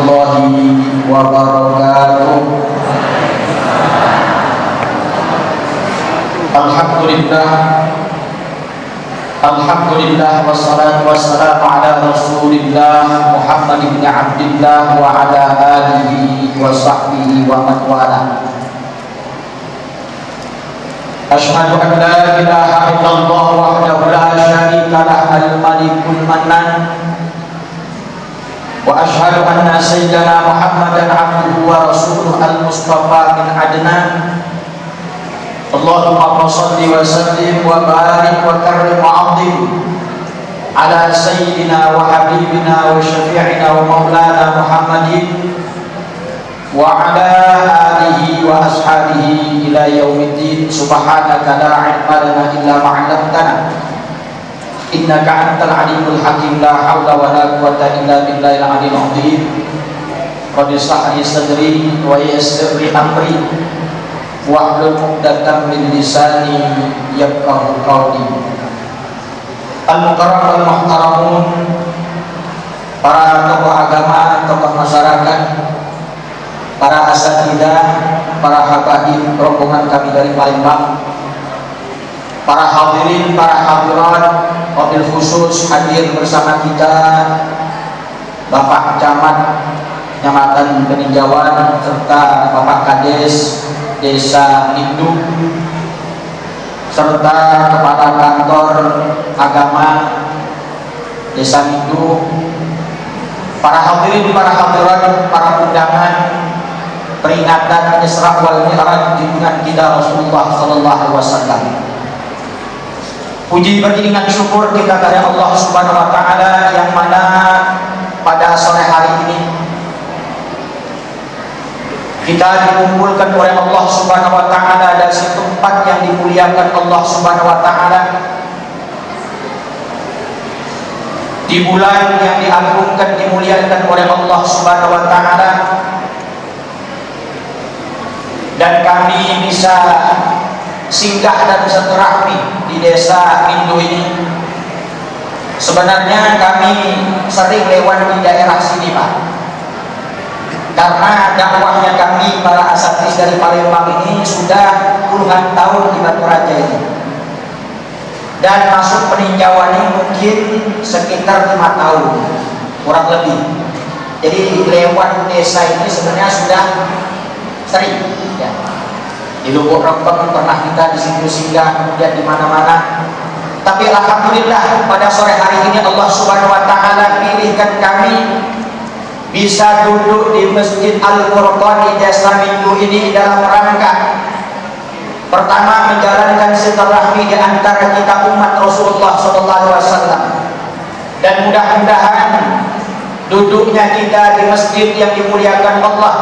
warahmatullahi wabarakatuh. Alhamdulillah wassalatu wassalamu ala Rasulillah Muhammad ibn Abdillah wa ala alihi wa sahbihi wa man wala. Asyhadu an la ilaha illallah wahdahu la syarika lah al-malikul mannan wa asyhadu anna sayyidana Muhammadan abduhu wa rasuluhu al-mustafa min adnan. Allahumma shalli wa sallim wa barik wa karrim wa 'azzim ala sayyidina wa habibina wa syafi'ina wa maulana Muhammadin wa ala alihi wa ashabihi ila yaumiddin. Subhanaka la ilma lana illa ma 'allamtana innaka antal alimul hakim. La haula wa la quwwata illa billahil aliyyil azim. Rabbi shrah li sadri wa yassir li amri wahlul 'uqdatam min lisani yafqahu qawli. Al-mukarram wal muhtaramun, para tokoh agama, tokoh masyarakat, para asatidzah, para habaib rombongan kami dari Palembang, para hadirin, para hadirat, wabil khusus hadir bersama kita Bapak Camat Kecamatan Peninjauan serta Bapak Kades Desa Induk serta Kepala Kantor Agama Desa Induk, para hadirin, para hadirat, para undangan peringatan Isra wal Mi'raj junjungan kita Rasulullah sallallahu alaihi wasallam. Puji beriringan syukur kita kepada Allah Subhanahu wa taala yang mana pada sore hari ini kita dikumpulkan oleh Allah Subhanahu wa taala dari tempat yang dimuliakan Allah Subhanahu wa taala, di bulan yang diagungkan dimuliakan oleh Allah Subhanahu wa taala, dan kami bisa singgah dan silaturahmi di desa Mindu ini. Sebenarnya kami sering lewat di daerah sini, Pak, karena dakwahnya kami para asatidz dari Palembang ini sudah puluhan tahun di Batu Raja ini, dan masuk peninjauan ini mungkin sekitar 5 tahun kurang lebih. Jadi lewat desa ini sebenarnya sudah sering ya. Di Lubuk Rempeng pernah kita di situ singgah, kemudian di mana-mana. Tapi alhamdulillah pada sore hari ini Allah Subhanahu wa taala pilihkan kami bisa duduk di Masjid Al-Furqan di Desa Mindu ini dalam rangka pertama menjalankan silaturahmi di antara kita umat Rasulullah sallallahu alaihi wasallam, dan mudah-mudahan duduknya kita di masjid yang dimuliakan Allah,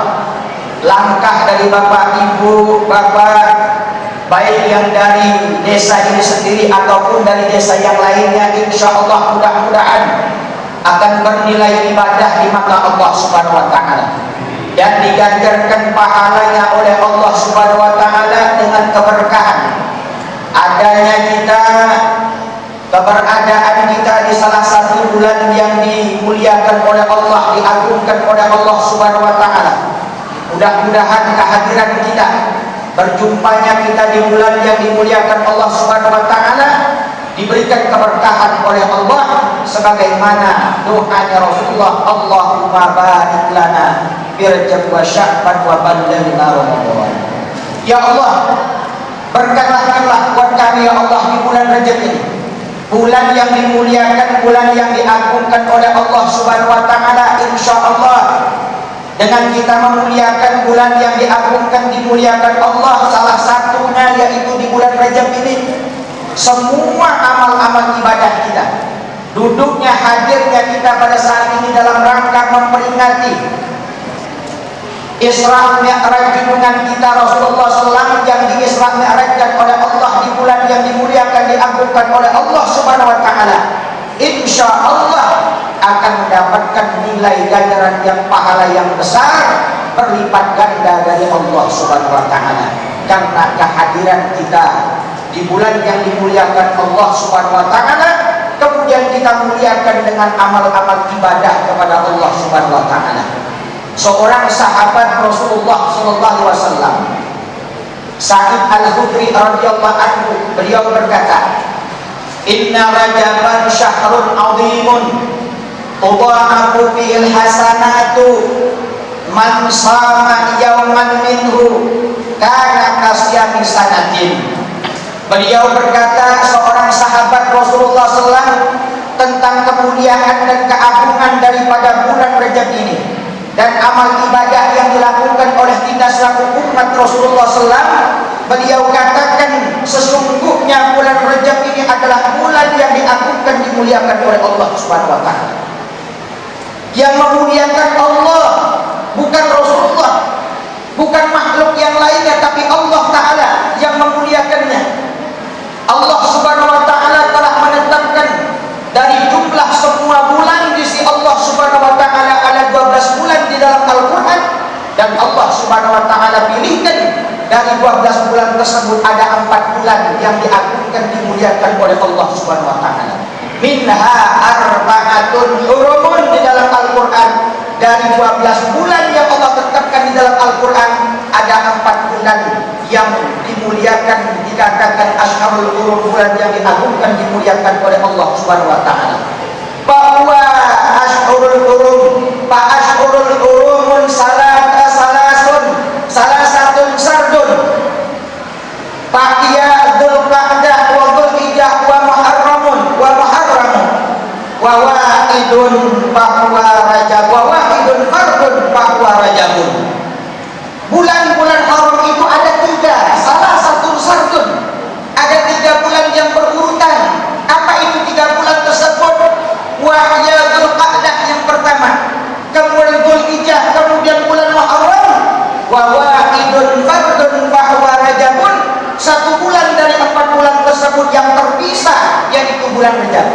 langkah dari Bapak Ibu, Bapak baik yang dari desa ini sendiri ataupun dari desa yang lainnya, insya Allah mudah-mudahan akan bernilai ibadah di mata Allah Subhanahu wa taala dan diganjarkan pahalanya oleh Allah Subhanahu wa taala dengan keberkahan adanya kita, keberadaan kita di salah satu bulan yang dimuliakan oleh Allah, diagungkan oleh Allah Subhanahu wa taala. Mudah-mudahan kehadiran kita, berjumpanya kita di bulan yang dimuliakan Allah Subhanahu wa taala diberikan keberkahan oleh Allah sebagaimana doanya Rasulullah, Allahumma barik lana fi Rajab wa Sya'ban wa ballighna Ramadan. Ya Allah, berkatlah buat kami ya Allah di bulan Rajab ini, bulan yang dimuliakan, bulan yang diagungkan oleh Allah Subhanahu wa taala. Insyaallah dengan kita memuliakan bulan yang diagungkan, dimuliakan Allah, salah satunya yaitu di bulan Rajab ini, semua amal-amal ibadah kita, duduknya, hadirnya kita pada saat ini dalam rangka memperingati Isra Mi'raj junjungan kita Rasulullah SAW yang di Isra Mi'rajkan oleh Allah di bulan yang dimuliakan, diagungkan oleh Allah Subhanahu wa taala, insya Allah akan mendapatkan nilai ganjaran yang pahala yang besar berlipat ganda dari Allah Subhanahu wa taala, karena kehadiran kita di bulan yang dimuliakan Allah Subhanahu wa taala, kemudian kita muliakan dengan amal-amal ibadah kepada Allah Subhanahu wa taala. seorang sahabat Rasulullah sallallahu alaihi wasallam, Sa'id Al-Khudri radhiyallahu anhu, beliau berkata, "Inna Rajaban syahrun 'azimun tudha'afu fihil hasanatu man shama yawman minhu kana kasyami sanatin." Beliau berkata, seorang sahabat Rasulullah SAW, tentang kemuliaan dan keagungan daripada bulan Rajab ini dan amal ibadah yang dilakukan oleh kita selaku umat Rasulullah SAW. Beliau katakan, sesungguhnya bulan Rajab ini adalah bulan yang diagungkan, dimuliakan oleh Allah Subhanahu wa taala. Yang memuliakan Allah bukan Rasulullah, bukan makhluk yang lainnya, tapi Allah taala yang memuliakannya. Allah Subhanahu wa taala telah menetapkan dari jumlah semua bulan di sisi Allah Subhanahu wa taala ada 12 bulan di dalam Al-Qur'an, dan Allah Subhanahu wa taala pilihkan dari 12 bulan tersebut ada 4 bulan yang diagungkan, dimuliakan oleh Allah Subhanahu wa taala. Minha arba'atun hurumun di dalam Al-Qur'an. Dari 12 bulan yang Allah tetapkan di dalam Al-Qur'an ada 4 bulan yang dimuliakan, dikatakan asyharul hurum, bulan yang diagungkan, dimuliakan oleh Allah Subhanahu wa taala. Bahwa asyharul hurum, fa asyharul hurumun salasatun sardun. Faqiya dzulqa'dah wa dzulhijjah wa muharramun wa wa'idun bahwa rajab wa wa'idun fardun bahwa rajabun. Bulan-bulan haram itu ada 3, salah satu sardun, ada 3 bulan yang berurutan. Apa itu 3 bulan tersebut? Wahya dzulqa'dah yang pertama, kemudian dzulhijjah, kemudian bulan muharram, wa wa'idun fardun bahwa rajabun. 1 bulan dari 4 bulan tersebut yang terpisah, yaitu bulan Rajab.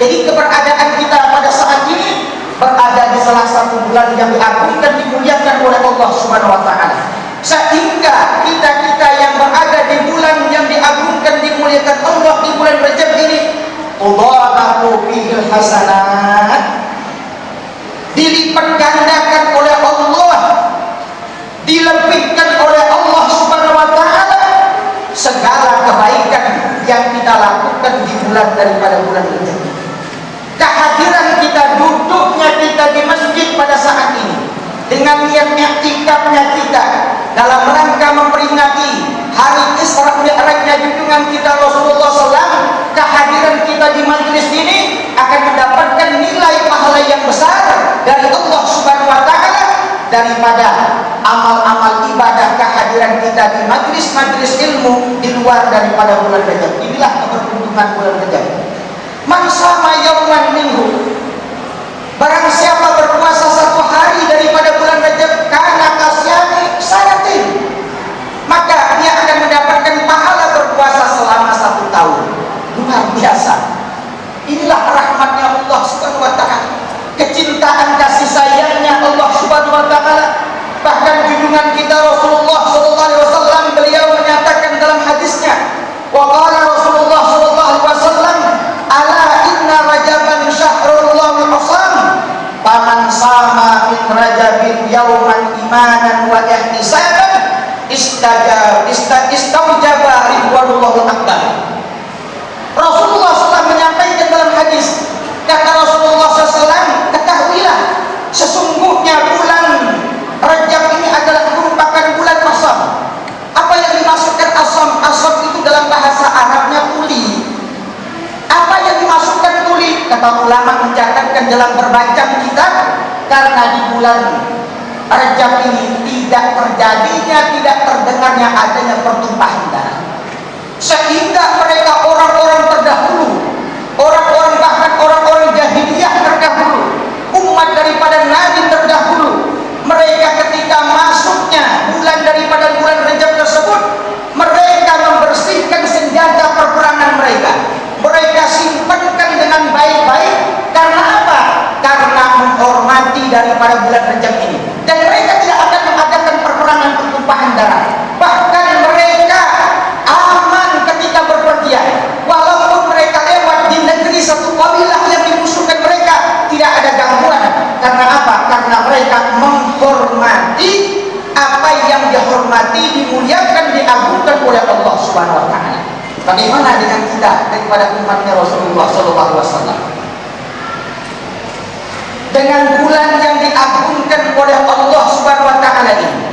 Jadi keberadaan kita pada saat ini berada di salah satu bulan yang diagungkan, dimuliakan oleh Allah Subhanahu wa taala. Sehingga kita-kita yang berada di bulan yang diagungkan, dimuliakan Allah di bulan Rajab ini, tudha'afu fihil hasanat, dilipat gandakan oleh Allah, dilebihkan oleh Allah Subhanahu wa taala segala kebaikan yang kita lakukan di bulan daripada bulan Rajab. Kehadiran kita, duduknya kita di masjid pada saat ini dengan niat i'tikafnya kita dalam rangka memperingati hari Isra Mi'rajnya junjungan kita Rasulullah SAW, kehadiran kita di majelis ini akan mendapatkan nilai pahala yang besar dari Allah Subhanahu wa taala daripada amal-amal ibadah kehadiran kita di majelis-majelis ilmu di luar daripada bulan Rajab. Inilah keberuntungan bulan Rajab. Man sama yauman minhu, barang siapa berpuasa 1 hari daripada bulan Rajab, kana kasyami sanatin, maka dia akan mendapatkan pahala berpuasa selama 1 tahun. Luar biasa. Inilah rahmatnya Allah Subhanahu wa taala, kecintaan kasih sayangnya Allah Subhanahu wa taala. Bahkan junjungan kita Rasulullah sallallahu alaihi wasallam, beliau menyatakan dalam hadisnya, wa qala Rasulullah sallallahu alaihi wasallam, ala inna rajaban syahrullah al-asam, faman sama min rajabin yawman imanan wa ihtisaban istaujaba ridwanullahul akbar. Rasulullah SAW menyampaikan dalam hadis, kata Rasulullah SAW, ketahuilah sesungguhnya bulan Rajab ini adalah merupakan bulan asam. Apa yang dimaksudkan asam? Asam itu dalam bahasa Arabnya tuli. Apa yang dimaksudkan tuli? Kata ulama mencatatkan dalam berbacang kita, karena di bulan Rajab ini tidak terjadinya, tidak terdengarnya adanya pertumpahan darah, sehingga mereka orang-orang terdahulu, orang-orang bahkan orang-orang jahiliyah terdahulu, umat daripada Nabi terdahulu, mereka ketika masuknya bulan daripada bulan Rajab tersebut, mereka membersihkan senjata perperangan mereka. Mereka simpankan dengan baik-baik. Karena apa? Karena menghormati daripada bulan Rajab ini. Dan mereka tidak akan mengadakan perperangan pertumpahan darah. Bahkan mereka aman ketika berpergian. Walaupun mereka lewat di negeri satu kabilah yang dimusuhkan mereka, tidak ada gangguan. Karena apa? Karena mereka menghormati dihormati, dimuliakan, diagungkan oleh Allah Subhanahu wa taala. Bagaimana dengan kita daripada umatnya Rasulullah sallallahu alaihi wasallam? Dengan bulan yang diagungkan oleh Allah Subhanahu wa taala ini,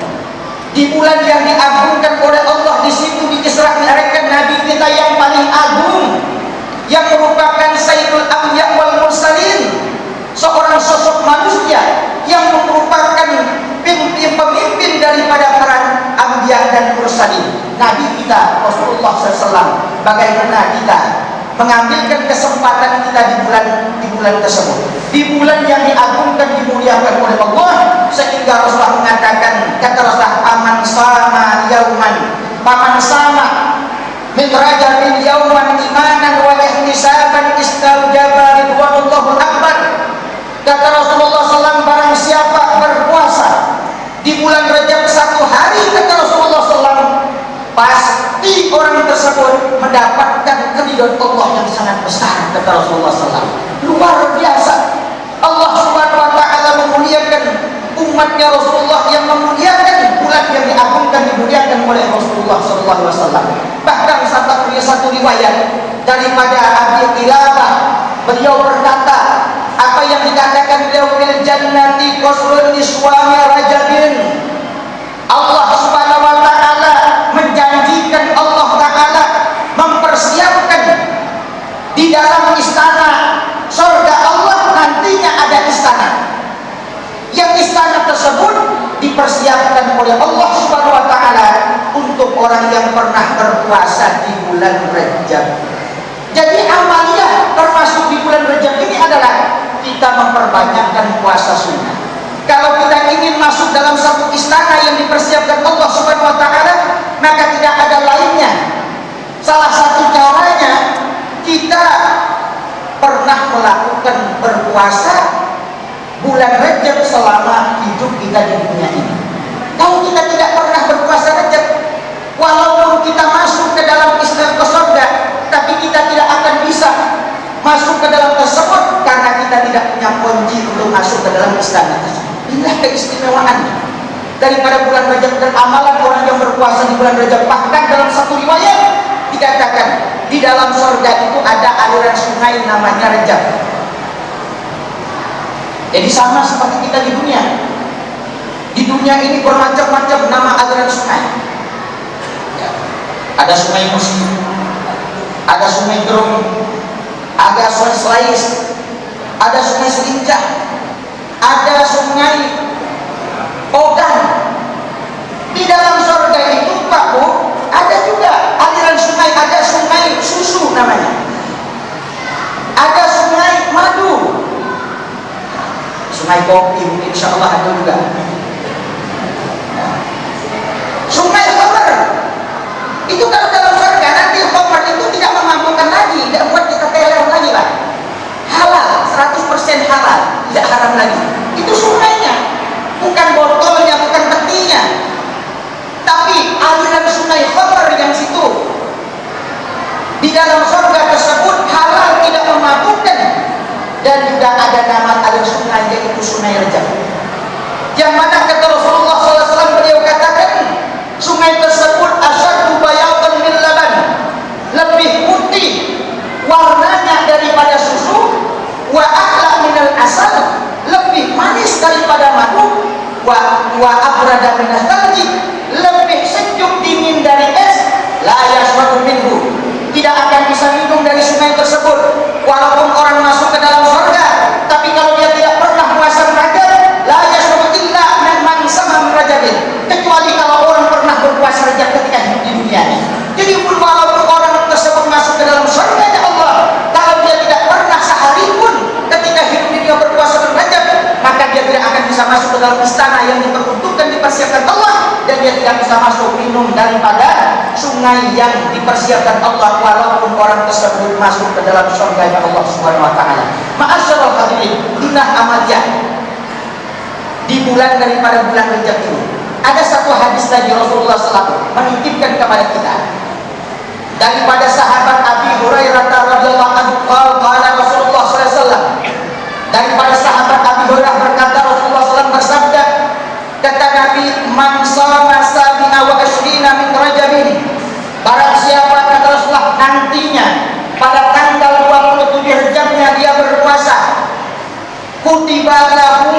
di bulan yang diagungkan oleh Allah, di situ diisra-mi'rajkan Nabi kita yang paling agung, yang merupakan Sayyidul Anbiya wal Mursalin, seorang sosok manusia yang merupakan pemimpin daripada para Anbiya dan Mursalin. Nabi kita Rasulullah SAW, bagaimana kita mengambilkan kesempatan kita di bulan tersebut, di bulan yang diagungkan, dimuliakan oleh Allah, sehingga Rasulullah mengatakan, kata Rasulullah, aman sama yauman, paman sama min rajabin yauman imanan wa ihtisaban istaujaba ridwanullahu akbar. Kata Rasulullah SAW, barang siapa berpuasa di bulan Rajab satu hari, kata Rasulullah SAW, pasti orang tersebut mendapatkan keridhaan Allah yang sangat besar, kata Rasulullah SAW. Luar biasa. Allah Subhanahu wa taala memuliakan umatnya Rasulullah, yang memuliakan bulan yang diagungkan, dimuliakan oleh Rasulullah SAW. Bahkan satu riwayat daripada Abi Qilabah, beliau berkata, apa yang dikatakan beliau, fil jannati qasrun niswami rajabin. Allah Subhanahu wa taala menjanjikan, Allah taala mempersiapkan di dalam istana surga Allah, nantinya ada istana, yang istana tersebut dipersiapkan oleh Allah Subhanahu wa taala untuk orang yang pernah berpuasa di bulan Rajab. Jadi amaliyah termasuk di bulan Rajab ini adalah kita memperbanyakkan puasa sunnah. Kalau kita ingin masuk dalam satu istana yang dipersiapkan Allah Subhanahu wa taala, maka tidak ada lainnya. Salah satu caranya, kita pernah melakukan berpuasa bulan Rajab selama hidup kita di dunia ini. Kalau kita tidak pernah berpuasa Rajab, walaupun kita masuk ke dalam istana ke surga, tapi kita tidak akan bisa masuk ke dalam tersebut karena kita tidak punya kunci untuk masuk ke dalam istana tersebut. Inilah keistimewaan daripada bulan Rajab dan amalan orang yang berpuasa di bulan Rajab. Bahkan dalam satu riwayat dikatakan, di dalam surga itu ada aliran sungai namanya Rajab. Jadi sama seperti kita di dunia. Di dunia ini bermacam-macam nama aliran sungai. Ada sungai Musi, ada sungai Gerung, ada sungai Selais, ada sungai Selincah, ada sungai Ogan. Di dalam surga itu, Pak Bu, ada juga aliran sungai. Ada sungai susu namanya, ada sungai madu, sungai kopi, insya Allah ada juga. Sungai Khamar itu kalau dalam surga nanti Khamar itu tidak memabukkan lagi, tidak buat kita teler lagi, Pak. Halal, 100% halal, tidak haram lagi. Itu sungainya, bukan botolnya, bukan petinya, tapi aliran sungai Khamar yang situ. Di dalam surga tersebut halal, tidak memabukkan, dan juga ada nama aliran sungai, yaitu sungai Rajab. Yang mana kata Rasulullah SAW, beliau katakan, sungai tersebut asyaddu bayatan min laban, lebih putih warnanya daripada susu, wa ahla minal asal, lebih manis daripada madu, wa abrada minal thalji, lebih sejuk dingin dari es, la yashrabu minhu, tidak akan bisa minum dari sungai tersebut. Walaupun orang masuk ke dalam surga, tapi kalau dia tidak pernah puasa Rajab, la yashrabu illa man sama Rajabin, kecuali kalau orang pernah berpuasa Rajab ketika hidup di dunia ini. Jadi walaupun orang tersebut masuk ke dalam surga ya Allah, kalau dia tidak pernah sehari pun ketika hidup di dunia berpuasa Rajab, maka dia tidak akan bisa masuk ke dalam istana yang diperuntukkan, dipersiapkan Allah, dan dia tidak bisa masuk minum daripada sungai yang dipersiapkan Allah, walaupun orang tersebut masuk ke dalam surga Allah Subhanahu wa taala. Ma'asyiral hadirin, inilah amaliyah di bulan daripada bulan Rajab ini. Ada satu hadis lagi Rasulullah SAW menitipkan kepada kita daripada sahabat Abi Hurairah radhiyallahu anhu, qala Rasulullah SAW, daripada sahabat Abi Hurairah berkata, Rasulullah SAW bersabda, kata Nabi, man shoma sabi Rajab ini, barang siapa kata Rasulullah nantinya pada tanggal 27 Rajabnya dia berpuasa, kutiba lahu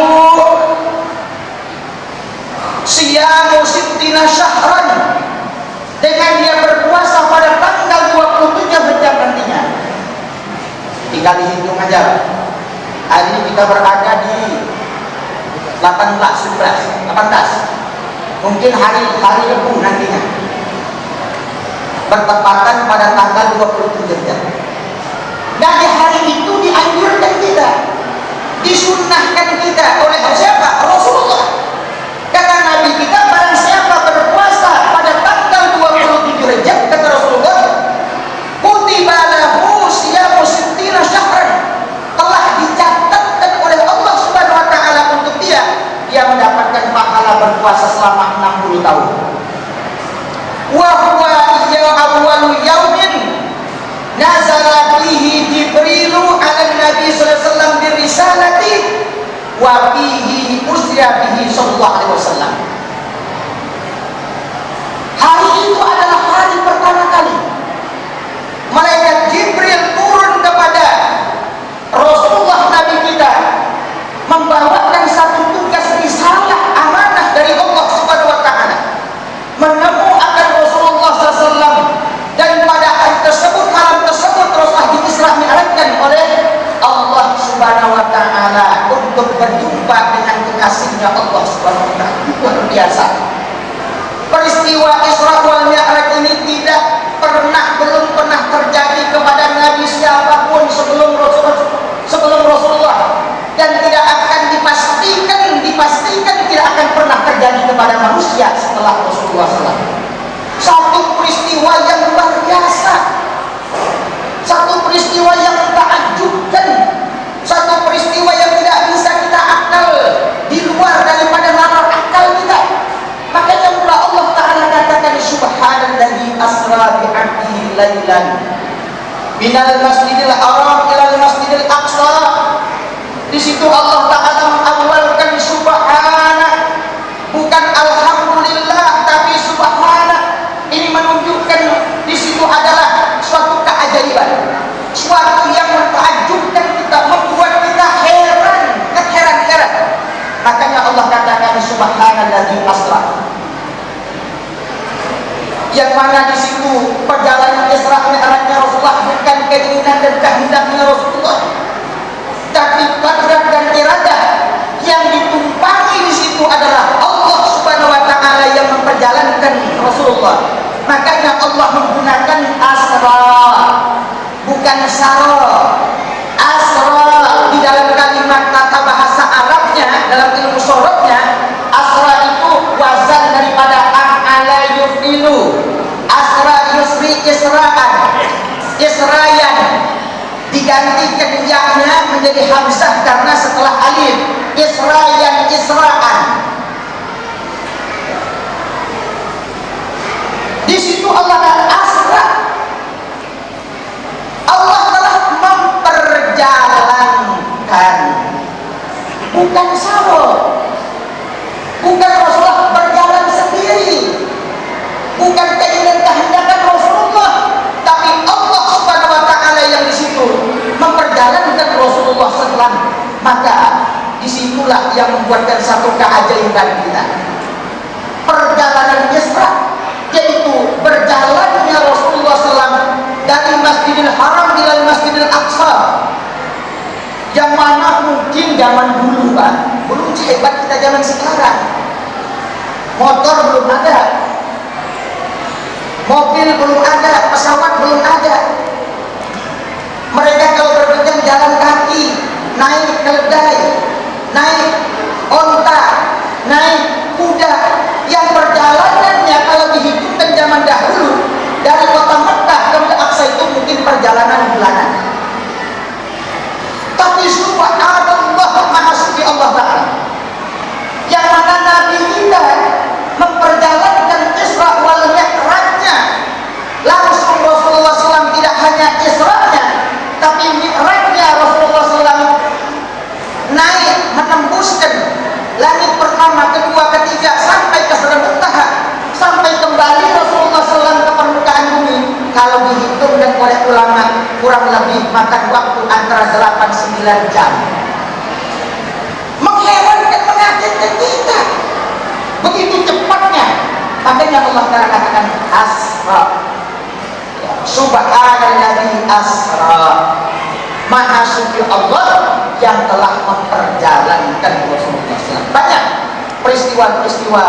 siyamu sittina syahran, dengan dia berpuasa pada tanggal 27 Rajab nantinya. Tinggal dihitung aja. Hari ini kita berada di 18. Mungkin hari Rabu nantinya, bertepatan pada tanggal 27 Rajab. Dan di hari itu dianjurkan kita, disunnahkan kita oleh siapa? Rasulullah. Kata Nabi kita, barang siapa berpuasa pada tanggal 27 Rajab, kata Rasulullah, kutiba lahu siyamu sittina syahran, telah dicatatkan oleh Allah Subhanahu wa taala untuk dia mendapatkan pahala berpuasa selama 60 tahun. Wa huwa awwalu yaumin nazala fihi Jibrilu 'ala Nabi sallallahu alaihi wasallam birisalati wa fihi usriya bihi sallallahu alaihi wasallam. Hari itu adalah hari pertama kali malaikat Jibril turun kepada Rasulullah Nabi kita, membawakan satu tugas risalah amanah dari Allah Subhanahu wa taala, menemukan Rasulullah SAW, dan pada hari tersebut, malam tersebut, Rasulullah diisra mi'rajkan oleh Allah Subhanahu wa taala untuk berjumpa dengan kekasihnya Allah Subhanahu wa taala. Luar biasa. Peristiwa Isra wal Mi'raj ini belum pernah terjadi kepada Nabi siapapun sebelum Rasulullah, dan tidak akan dipastikan tidak akan pernah terjadi kepada manusia setelah Rasulullah SAW. Satu peristiwa yang luar biasa, satu peristiwa yang takjubkan, satu peristiwa yang tidak bisa kita akal, di luar daripada nalar akal kita. Makanya pula Allah Ta'ala katakan, subhanalladzi asra bi 'abdihi lailan minal masjidil haram ilal masjidil aqsa. Di situ Allah Ta'ala mengawalkan subhana, bukan alhamdulillah, tapi subhana. Ini menunjukkan di situ adalah suatu keajaiban, suatu yang mentakjubkan kita, membuat kita heran. Makanya Allah katakan subhanalladzi asra, yang mana di situ perjalanan Isra Mi'rajnya Rasulullah bukan keinginan dan kehendaknya Rasulullah, tapi qadar dan iradah yang ditumpangi di situ adalah Allah Subhanahu wa taala yang memperjalankan Rasulullah. Makanya Allah menggunakan asra, bukan sara. Asra di dalam kalimat kata bahasa Arabnya, dalam ilmu sorobnya, asra itu wazan daripada a'ala yufilu. Asra yusri israyan, digantikan ya-nya menjadi hamzah karena setelah alif. Isra'an. Di situ Allah asra, Allah telah memperjalankan, bukan saro, bukan Rasulullah berjalan sendiri, bukan keinginan kehendak Rasulullah, tapi Allah Subhanahu wa taala yang di situ memperjalankan Rasulullah setelah. Maka disitulah yang membuatkan satu keajaiban kita, perjalanan Isra, yaitu berjalannya Rasulullah SAW dari Masjidil Haram ila Masjidil Aqsa, yang mana mungkin zaman dulu Pak, belum sehebat kita zaman sekarang. Motor belum ada, mobil belum ada, pesawat belum ada. Mereka kalau berpergian jalan kaki, naik keledai, naik onta, naik kuda, yang perjalanannya kalau dihitungkan zaman dahulu dari kota Mekah ke Al-Aqsa itu mungkin perjalanan bulanan. Tapi subhanallah, maha suci Allah Ta'ala, yang mana Nabi kita memperjalankan Isra wal Mi'rajnya langsung. Rasulullah SAW tidak hanya Isra'nya, tapi Mi'rajnya Rasulullah SAW naik menembuskan langit pertama, kedua, ketiga, sampai ke Sidratul Muntaha, sampai kembali Rasulullah SAW jam, mengherankan, mengagetkan kita begitu cepatnya. Makanya Allah Ta'ala katakan asra, subhanalladzi asra, maha suci Allah yang telah memperjalankan Rasulullah SAW. Banyak peristiwa-peristiwa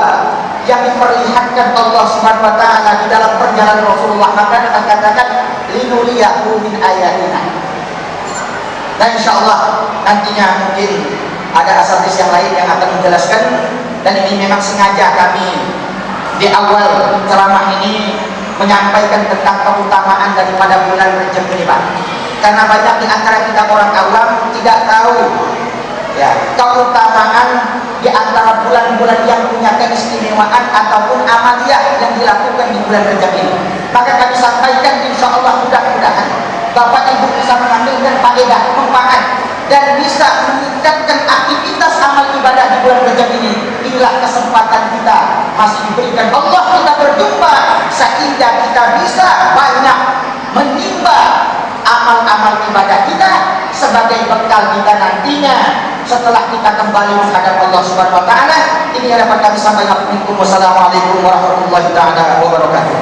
yang diperlihatkan Allah Subhanahu wa taala di dalam perjalanan Rasulullah. Maka akan katakan linuriyahu min ayatina. Dan insyaallah nantinya mungkin ada asatidz yang lain yang akan menjelaskan, dan ini memang sengaja kami di awal ceramah ini menyampaikan tentang keutamaan daripada bulan Rajab ini, Pak. Karena banyak di antara kita orang awam tidak tahu ya keutamaan di antara bulan-bulan yang punya keistimewaan ataupun amaliyah yang dilakukan di bulan Rajab ini. Maka kami sampaikan, insya Allah mudah-mudahan Bapak Ibu bisa mengambilkan faedah, manfaat, dan bisa meningkatkan aktivitas amal ibadah di bulan Rajab ini. Inilah kesempatan kita masih diberikan Allah kita berjumpa, sehingga kita bisa banyak menimba amal-amal ibadah kita sebagai bekal kita nantinya setelah kita kembali menghadap Allah Subhanahu wa taala. Ini yang dapat kami sampaikan. Wassalamualaikum warahmatullahi taala wabarakatuh.